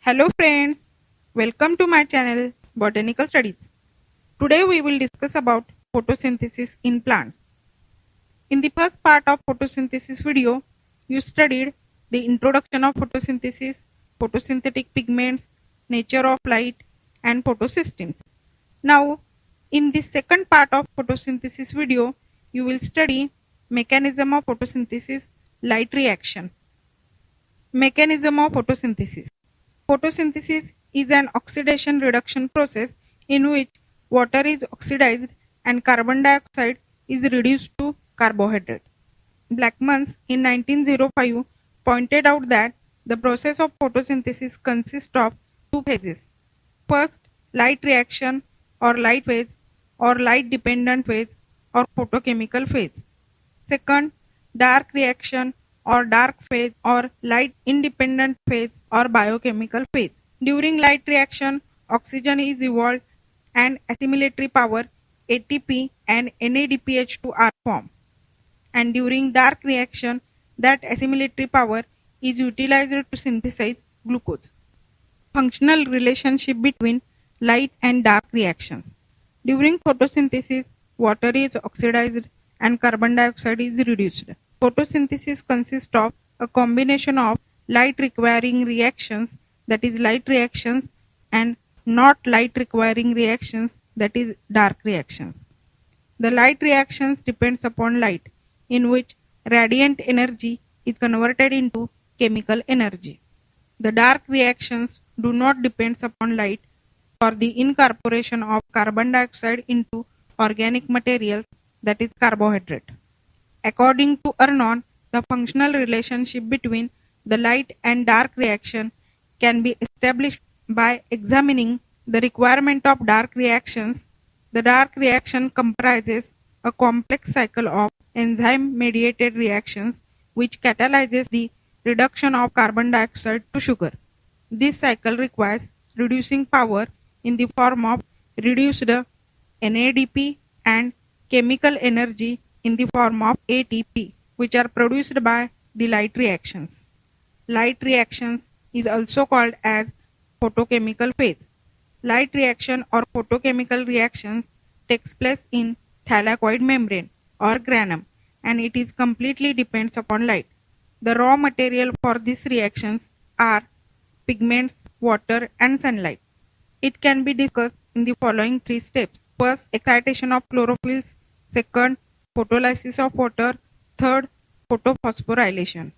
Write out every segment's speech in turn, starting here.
Hello friends, welcome to my channel Botanical Studies. Today we will discuss about photosynthesis in plants. In the first part of photosynthesis video, you studied the introduction of photosynthesis, photosynthetic pigments, nature of light and photosystems. Now, in the second part of photosynthesis video, you will study mechanism of photosynthesis, light reaction. Mechanism of photosynthesis. Photosynthesis is an oxidation reduction process in which water is oxidized and carbon dioxide is reduced to carbohydrate. Blackmans in 1905 pointed out that the process of photosynthesis consists of two phases. First, light reaction or light phase or light dependent phase or photochemical phase. Second, dark reaction or dark phase or light independent phase or biochemical phase. During light reaction, oxygen is evolved and assimilatory power ATP and NADPH2 are formed. And during dark reaction, that assimilatory power is utilized to synthesize glucose. Functional relationship between light and dark reactions. During photosynthesis, water is oxidized and carbon dioxide is reduced. Photosynthesis consists of a combination of light requiring reactions, that is light reactions, and not light requiring reactions, that is dark reactions. The light reactions depends upon light, in which radiant energy is converted into chemical energy. The dark reactions do not depend upon light for the incorporation of carbon dioxide into organic materials, that is carbohydrate. According to Arnon, the functional relationship between the light and dark reaction can be established by examining the requirement of dark reactions. The dark reaction comprises a complex cycle of enzyme-mediated reactions which catalyzes the reduction of carbon dioxide to sugar. This cycle requires reducing power in the form of reduced NADP and chemical energy in the form of ATP, which are produced by the light reactions. Light reactions is also called as photochemical phase. Light reaction or photochemical reactions takes place in thylakoid membrane or granum, and it is completely depends upon light. The raw material for these reactions are pigments, water and sunlight. It can be discussed in the following three steps. First, excitation of chlorophylls. Second, photolysis of water. Third, photophosphorylation.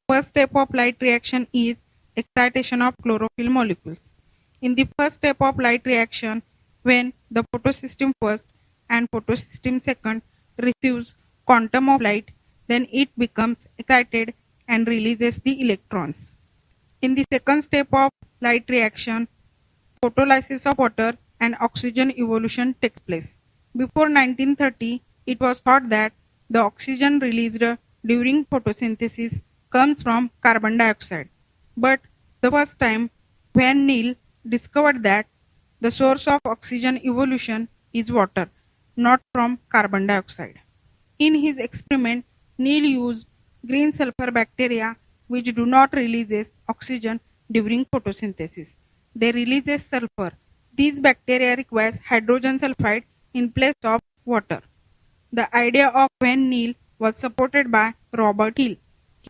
First step of light reaction is excitation of chlorophyll molecules. In the first step of light reaction, when the photosystem first and photosystem second receives quantum of light, then it becomes excited and releases the electrons. In the second step of light reaction, photolysis of water and oxygen evolution takes place. Before 1930, it was thought that the oxygen released during photosynthesis comes from carbon dioxide. But the first time when Neil discovered that the source of oxygen evolution is water, not from carbon dioxide. In his experiment, Neil used green sulfur bacteria which do not release oxygen during photosynthesis. They release sulfur. These bacteria requires hydrogen sulfide in place of water. The idea of Van Neil was supported by Robert Hill.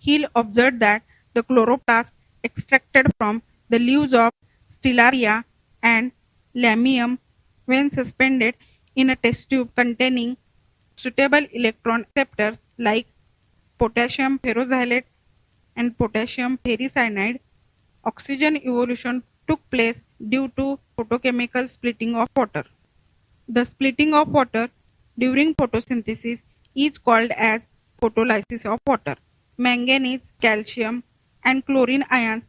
Hill observed that the chloroplast extracted from the leaves of Stellaria and Lamium, when suspended in a test tube containing suitable electron acceptors like potassium ferroxylate and potassium ferricyanide, oxygen evolution took place due to photochemical splitting of water. The splitting of water during photosynthesis is called as photolysis of water. Manganese, calcium and chlorine ions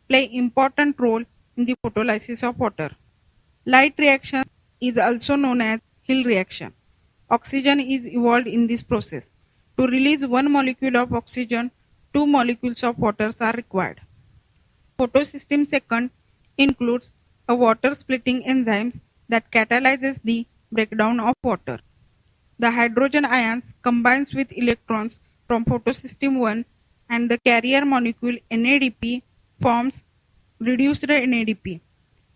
play important role in the photolysis of water. Light reaction is also known as Hill reaction. Oxygen is evolved in this process. To release one molecule of oxygen, two molecules of water are required. Photosystem second includes a water splitting enzymes that catalyzes the breakdown of water. The hydrogen ions combines with electrons from photosystem 1 and the carrier molecule NADP forms reduced NADP.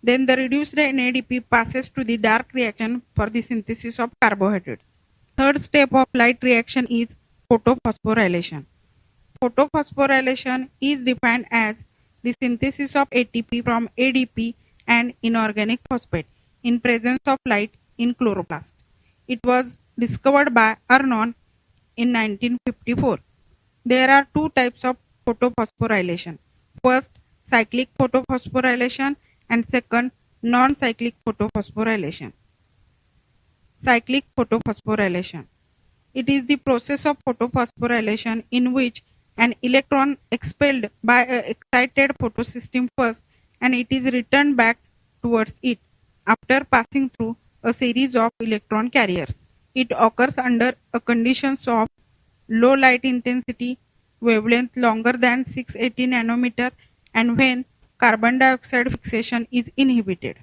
Then the reduced NADP passes to the dark reaction for the synthesis of carbohydrates. Third step of light reaction is photophosphorylation. Photophosphorylation is defined as the synthesis of ATP from ADP and inorganic phosphate in presence of light in chloroplast. It was discovered by Arnon in 1954. There are two types of photophosphorylation. First, cyclic photophosphorylation, and second, non-cyclic photophosphorylation. Cyclic photophosphorylation. It is the process of photophosphorylation in which an electron expelled by an excited photosystem first and it is returned back towards it after passing through a series of electron carriers. It occurs under a conditions of low light intensity, wavelength longer than 680 nanometer, and when carbon dioxide fixation is inhibited.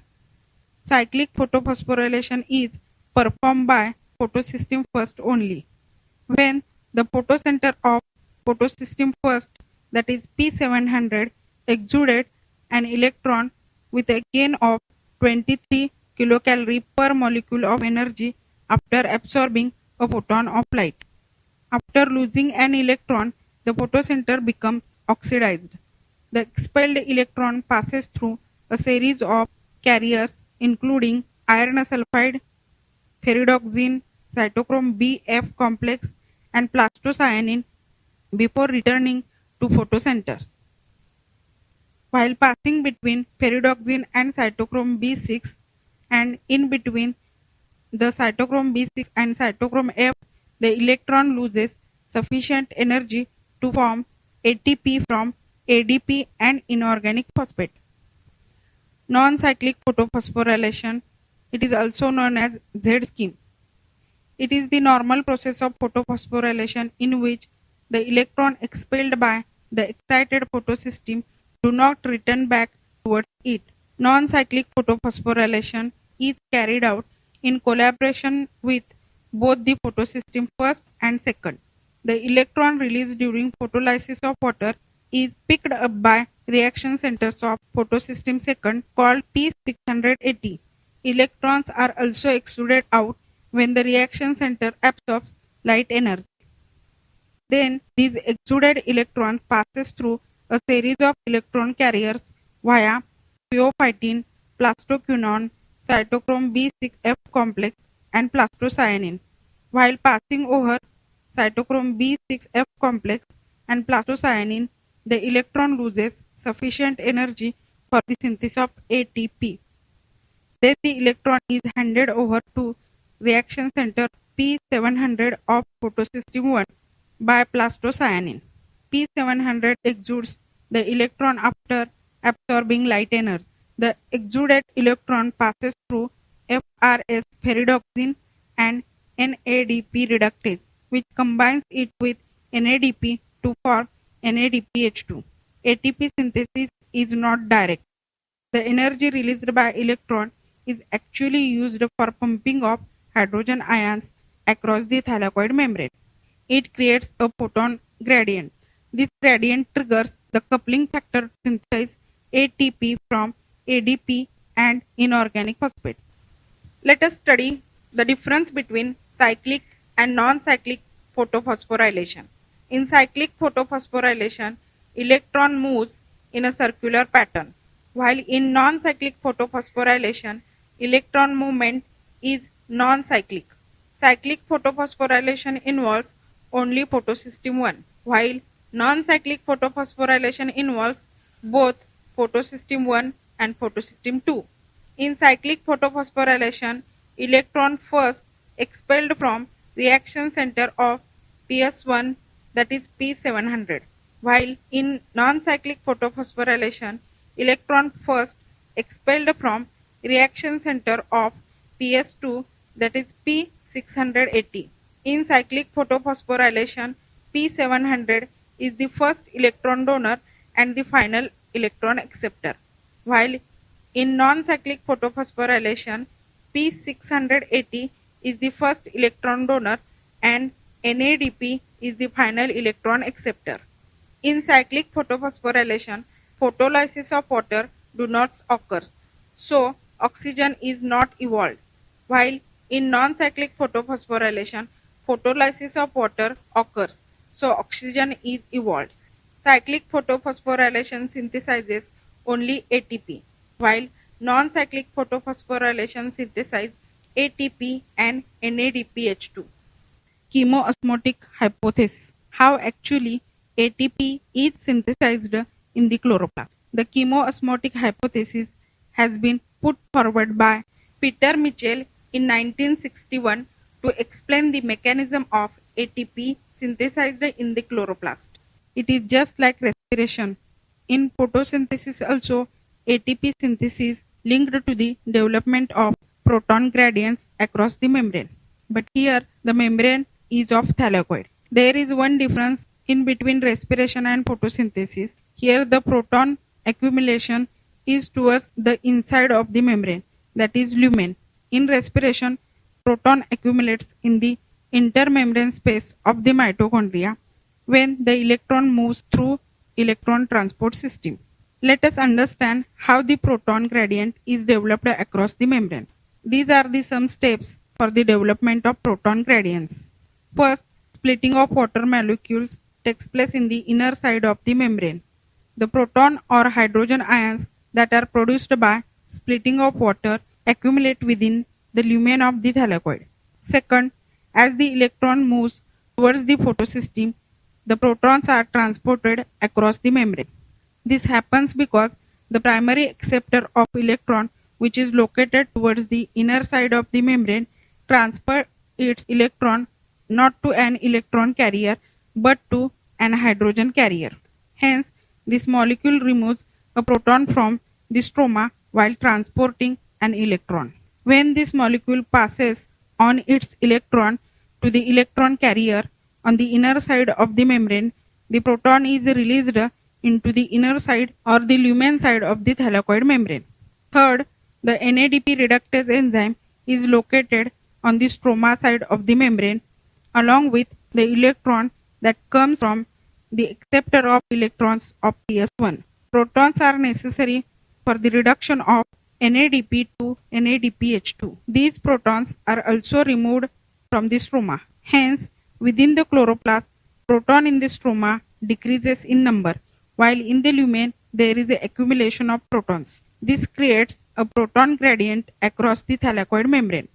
Cyclic photophosphorylation is performed by photosystem first only. When the photocenter of photosystem first, that is P700, exuded an electron with a gain of 23 kilocalorie per molecule of energy after absorbing a photon of light. After losing an electron, the photocenter becomes oxidized. The expelled electron passes through a series of carriers including iron sulfide, ferridoxine, cytochrome B-F complex, and plastocyanin before returning to photocenters. While passing between ferridoxine and cytochrome B6 and in between the cytochrome B6 and cytochrome F, the electron loses sufficient energy to form ATP from ADP and inorganic phosphate. Non-cyclic photophosphorylation, it is also known as Z-scheme. It is the normal process of photophosphorylation in which the electron expelled by the excited photosystem do not return back towards it. Non-cyclic photophosphorylation is carried out in collaboration with both the photosystem first and second. The electron released during photolysis of water is picked up by reaction centers of photosystem second called P680. Electrons are also exuded out when the reaction center absorbs light energy. Then these exuded electron passes through a series of electron carriers via pheophytin, plastoquinone, cytochrome B6F complex, and plastocyanin. While passing over cytochrome B6F complex and plastocyanin, the electron loses sufficient energy for the synthesis of ATP. Then the electron is handed over to reaction center P700 of photosystem 1 by plastocyanin. P700 exudes the electron after absorbing light energy. The exuded electron passes through FRS ferridoxine and NADP reductase, which combines it with NADP to form NADPH2. ATP synthesis is not direct. The energy released by electron is actually used for pumping of hydrogen ions across the thylakoid membrane. It creates a photon gradient. This gradient triggers the coupling factor to synthesize ATP from ADP and inorganic phosphate. Let us study the difference between cyclic and non-cyclic photophosphorylation. In cyclic photophosphorylation, electron moves in a circular pattern, while in non-cyclic photophosphorylation, electron movement is non-cyclic. Cyclic photophosphorylation involves only photosystem 1, while non-cyclic photophosphorylation involves both photosystem 1 and photosystem 2. In cyclic photophosphorylation, electron first expelled from reaction center of PS1, that is P700, while in non-cyclic photophosphorylation, electron first expelled from reaction center of PS2, that is P680. In cyclic photophosphorylation, P700 is the first electron donor and the final electron acceptor, while in non-cyclic photophosphorylation, P680 is the first electron donor and NADP is the final electron acceptor. In cyclic photophosphorylation, photolysis of water do not occur, so oxygen is not evolved, while in non-cyclic photophosphorylation, photolysis of water occurs, so oxygen is evolved. Cyclic photophosphorylation synthesizes only ATP, while non-cyclic photophosphorylation synthesizes ATP and NADPH2. Chemoosmotic hypothesis: how actually ATP is synthesized in the chloroplast. The chemoosmotic hypothesis has been put forward by Peter Mitchell in 1961 to explain the mechanism of ATP synthesized in the chloroplast. It is just like respiration. In photosynthesis also, ATP synthesis linked to the development of proton gradients across the membrane. But here the membrane is of thylakoid. There is one difference in between respiration and photosynthesis. Here the proton accumulation is towards the inside of the membrane, that is lumen. In respiration, proton accumulates in the intermembrane space of the mitochondria when the electron moves through electron transport system. Let us understand how the proton gradient is developed across the membrane. These are the some steps for the development of proton gradients. First, splitting of water molecules takes place in the inner side of the membrane. The proton or hydrogen ions that are produced by splitting of water accumulate within the lumen of the thylakoid. Second, as the electron moves towards the photosystem, the protons are transported across the membrane. This happens because the primary acceptor of electron, which is located towards the inner side of the membrane, transfers its electron not to an electron carrier but to an hydrogen carrier. Hence, this molecule removes a proton from the stroma while transporting an electron. When this molecule passes on its electron to the electron carrier on the inner side of the membrane, the proton is released into the inner side or the lumen side of the thylakoid membrane. Third, the NADP reductase enzyme is located on the stroma side of the membrane along with the electron that comes from the acceptor of electrons of PS1. Protons are necessary for the reduction of NADP to NADPH2. These protons are also removed from the stroma. Hence, within the chloroplast, proton in the stroma decreases in number, while in the lumen there is an accumulation of protons. This creates a proton gradient across the thylakoid membrane,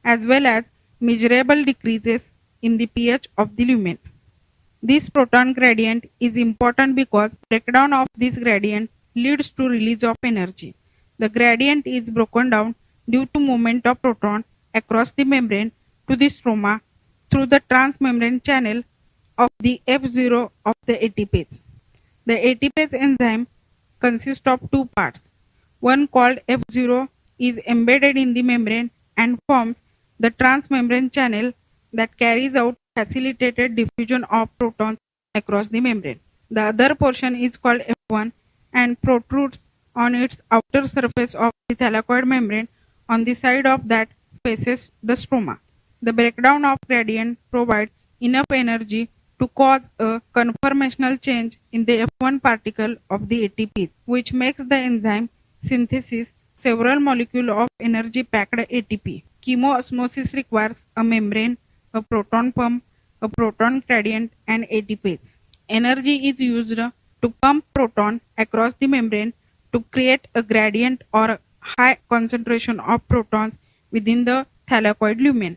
as well as measurable decreases in the pH of the lumen. This proton gradient is important because breakdown of this gradient leads to release of energy. The gradient is broken down due to movement of proton across the membrane to the stroma through the transmembrane channel of the F0 of the ATPase. The ATPase enzyme consists of two parts. One called F0 is embedded in the membrane and forms the transmembrane channel that carries out facilitated diffusion of protons across the membrane. The other portion is called F1 and protrudes on its outer surface of the thylakoid membrane on the side of that faces the stroma. The breakdown of gradient provides enough energy to cause a conformational change in the F1 particle of the ATP, which makes the enzyme synthesis several molecules of energy packed ATP. Chemoosmosis requires a membrane, a proton pump, a proton gradient, and ATPase. Energy is used to pump proton across the membrane to create a gradient or high concentration of protons within the thylakoid lumen.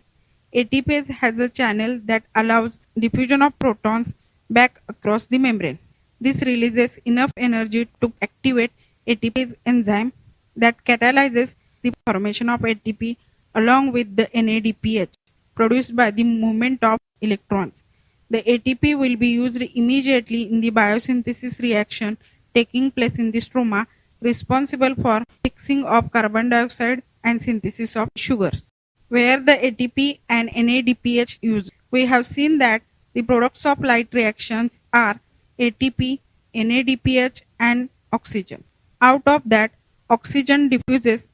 ATPase has a channel that allows diffusion of protons back across the membrane. This releases enough energy to activate ATPase enzyme that catalyzes the formation of ATP along with the NADPH produced by the movement of electrons. The ATP will be used immediately in the biosynthesis reaction taking place in the stroma, responsible for fixing of carbon dioxide and synthesis of sugars. Where the ATP and NADPH used, we have seen that the products of light reactions are ATP, NADPH, and oxygen. Out of that, oxygen diffuses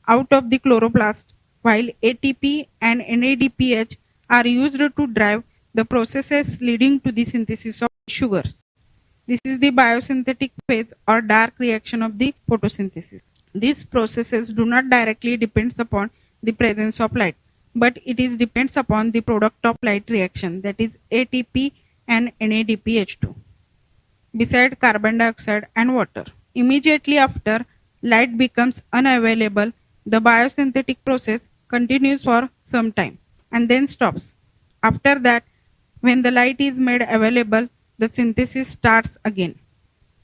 out of the chloroplast, while ATP and NADPH are used to drive the processes leading to the synthesis of sugars. This is the biosynthetic phase or dark reaction of the photosynthesis. These processes do not directly depend upon the presence of light, but it is depends upon the product of light reaction, that is ATP and NADPH2, beside carbon dioxide and water. Immediately after light becomes unavailable, the biosynthetic process continues for some time and then stops. After that, when the light is made available, the synthesis starts again.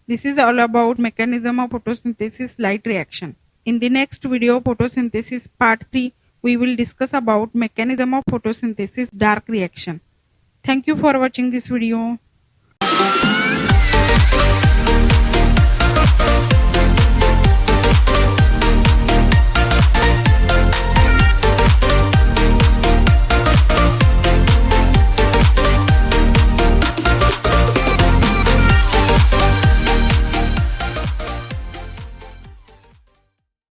This is all about mechanism of photosynthesis light reaction. In the next video, photosynthesis part 3, we will discuss about mechanism of photosynthesis dark reaction. Thank you for watching this video.